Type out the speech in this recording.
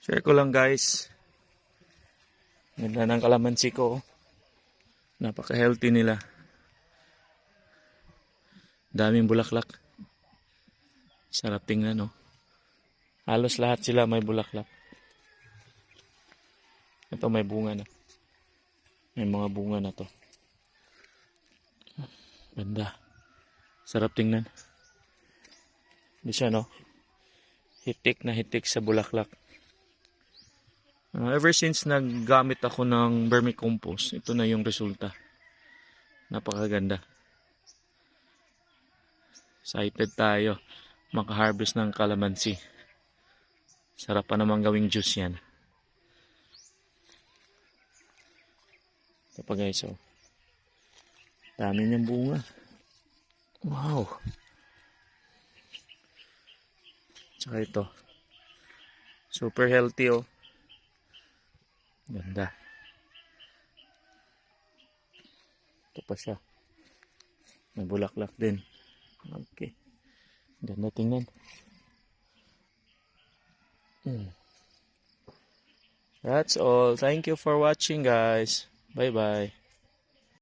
Share ko lang guys. Ganda ng kalamansi ko. Napaka-healthy nila. Daming bulaklak. Sarap tingnan, no? Halos lahat sila may bulaklak. Ito may bunga na. May mga bunga na to. Ganda. Sarap tingnan. Di siya, no? Hitik na hitik sa bulaklak. Ever since naggamit ako ng vermicompost, ito na yung resulta. Napakaganda. Excited tayo makaharvest ng calamansi. Sarap pa namang gawing juice yan. Ito pa guys, oh. Dami niyang bunga. Wow. Tsaka ito. Super healthy, oh. Ganda. Ito pa siya. May bulaklak din. Okay. Ganda tingnan. That's all. Thank you for watching, guys. Bye-bye.